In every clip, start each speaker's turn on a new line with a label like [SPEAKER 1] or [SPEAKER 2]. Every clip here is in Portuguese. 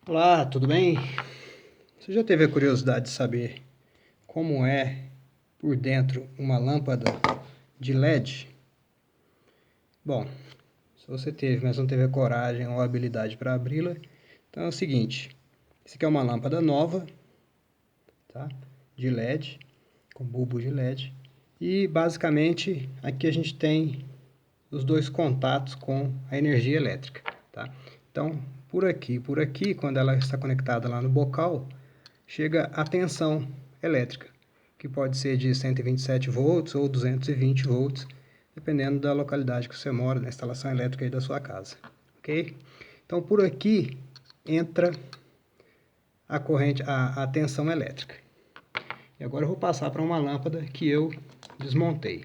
[SPEAKER 1] Olá, tudo bem? Você já teve a curiosidade de saber como é por dentro uma lâmpada de LED? Bom, se você teve, mas não teve a coragem ou a habilidade para abri-la, então é o seguinte: essa aqui é uma lâmpada nova, tá? De LED, com bulbo de LED, e basicamente aqui a gente tem os dois contatos com a energia elétrica, tá? Então, por aqui, quando ela está conectada lá no bocal, chega a tensão elétrica, que pode ser de 127 volts ou 220 volts, dependendo da localidade que você mora, da instalação elétrica aí da sua casa, ok? Então, por aqui entra a corrente, a tensão elétrica. E agora eu vou passar para uma lâmpada que eu desmontei.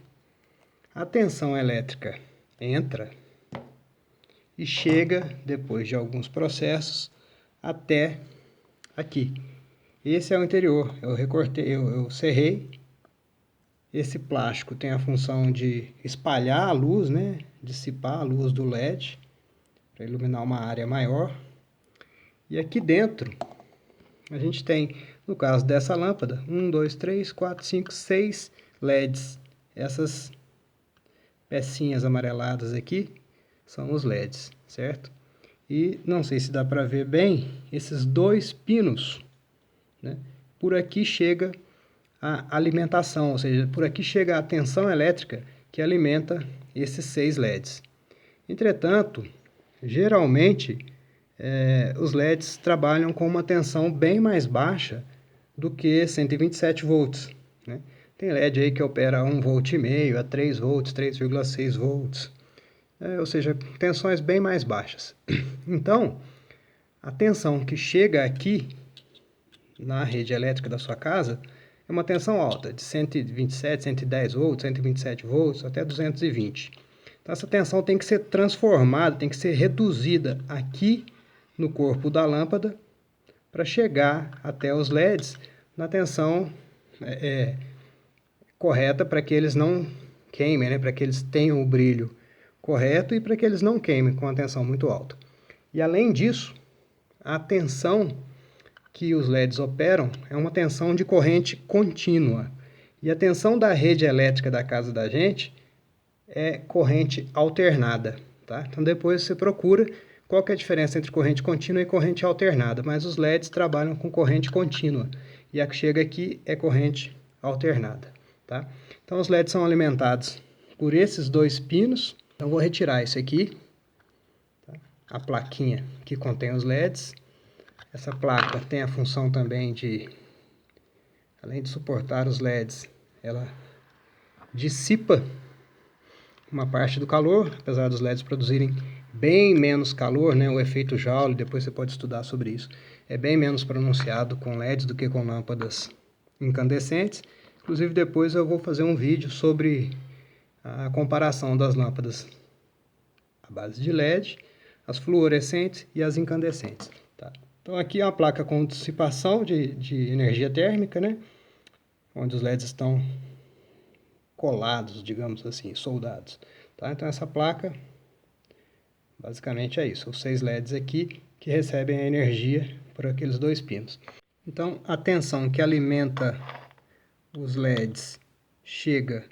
[SPEAKER 1] A tensão elétrica entra e chega, depois de alguns processos, até aqui. Esse é o interior. Eu recortei, eu serrei. Esse plástico tem a função de espalhar a luz, né? Dissipar a luz do LED para iluminar uma área maior. E aqui dentro a gente tem, no caso dessa lâmpada, 1, 2, 3, 4, 5, 6 LEDs. Essas pecinhas amareladas aqui são os LEDs, certo? E não sei se dá para ver bem esses dois pinos, né? Por aqui chega a alimentação, ou seja, por aqui chega a tensão elétrica que alimenta esses 6 LEDs. Entretanto, geralmente os LEDs trabalham com uma tensão bem mais baixa do que 127 volts, né? Tem LED aí que opera a 1,5 volt, a 3 volts, 3,6 volts, ou seja, tensões bem mais baixas. Então, a tensão que chega aqui na rede elétrica da sua casa é uma tensão alta, de 127, 110 volts, 127 volts, até 220. Então, essa tensão tem que ser transformada, tem que ser reduzida aqui no corpo da lâmpada para chegar até os LEDs na tensão correta para que eles não queimem, né? Para que eles tenham o brilho correto e para que eles não queimem com a tensão muito alta. E além disso, a tensão que os LEDs operam é uma tensão de corrente contínua. E a tensão da rede elétrica da casa da gente é corrente alternada, tá? Então depois você procura qual que é a diferença entre corrente contínua e corrente alternada, mas os LEDs trabalham com corrente contínua e a que chega aqui é corrente alternada, tá? Então os LEDs são alimentados por esses dois pinos. Então vou retirar isso aqui, tá? A plaquinha que contém os LEDs. Essa placa tem a função também de, além de suportar os LEDs, ela dissipa uma parte do calor, apesar dos LEDs produzirem bem menos calor, né? O efeito Joule, depois você pode estudar sobre isso, é bem menos pronunciado com LEDs do que com lâmpadas incandescentes. Inclusive depois eu vou fazer um vídeo sobre a comparação das lâmpadas à base de LED, as fluorescentes e as incandescentes, tá? Então aqui é uma placa com dissipação de energia térmica, né? Onde os LEDs estão colados, digamos assim, soldados, tá? Então essa placa basicamente é isso, os 6 LEDs aqui que recebem a energia por aqueles dois pinos. Então a tensão que alimenta os LEDs chega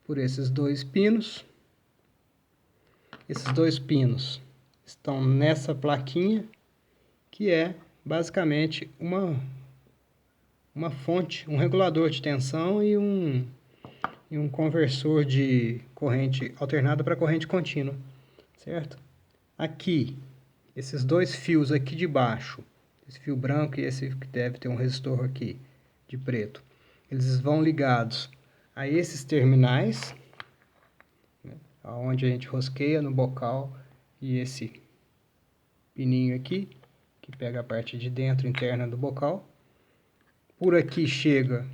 [SPEAKER 1] por esses dois pinos. Esses dois pinos estão nessa plaquinha, que é basicamente uma fonte, um regulador de tensão e um conversor de corrente alternada para corrente contínua, certo? Aqui, esses dois fios aqui de baixo, esse fio branco e esse que deve ter um resistor aqui de preto, eles vão ligados a esses terminais, né, onde a gente rosqueia no bocal, e esse pininho aqui, que pega a parte de dentro interna do bocal. Por aqui chega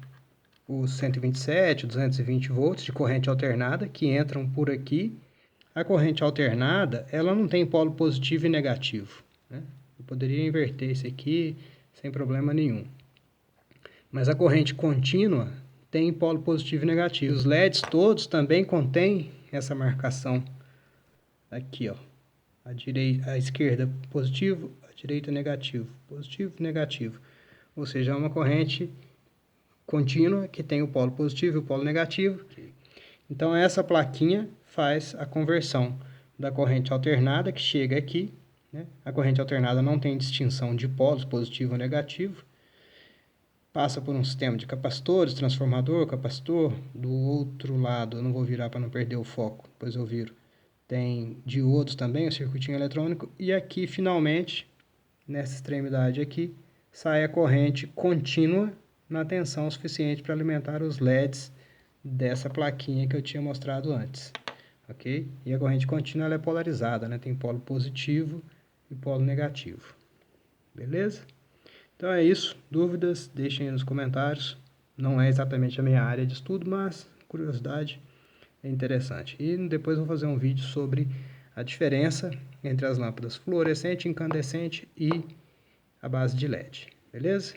[SPEAKER 1] os 127, 220 volts de corrente alternada, que entram por aqui. A corrente alternada, ela não tem polo positivo e negativo, né? Eu poderia inverter esse aqui sem problema nenhum. Mas a corrente contínua tem polo positivo e negativo. Os LEDs todos também contêm essa marcação aqui, ó. A esquerda positivo, a direita negativo, positivo, negativo. Ou seja, é uma corrente contínua que tem o polo positivo e o polo negativo. Então, essa plaquinha faz a conversão da corrente alternada, que chega aqui, né? A corrente alternada não tem distinção de polos, positivo ou negativo. Passa por um sistema de capacitores, transformador, capacitor. Do outro lado, eu não vou virar para não perder o foco, depois eu viro. Tem diodos também, o circuitinho eletrônico. E aqui, finalmente, nessa extremidade aqui, sai a corrente contínua na tensão suficiente para alimentar os LEDs dessa plaquinha que eu tinha mostrado antes. Ok? E a corrente contínua ela é polarizada, né? Tem polo positivo e polo negativo. Beleza? Então é isso. Dúvidas, deixem aí nos comentários. Não é exatamente a minha área de estudo, mas curiosidade é interessante. E depois eu vou fazer um vídeo sobre a diferença entre as lâmpadas fluorescente, incandescente e a base de LED. Beleza?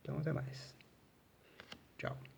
[SPEAKER 1] Então até mais. Tchau.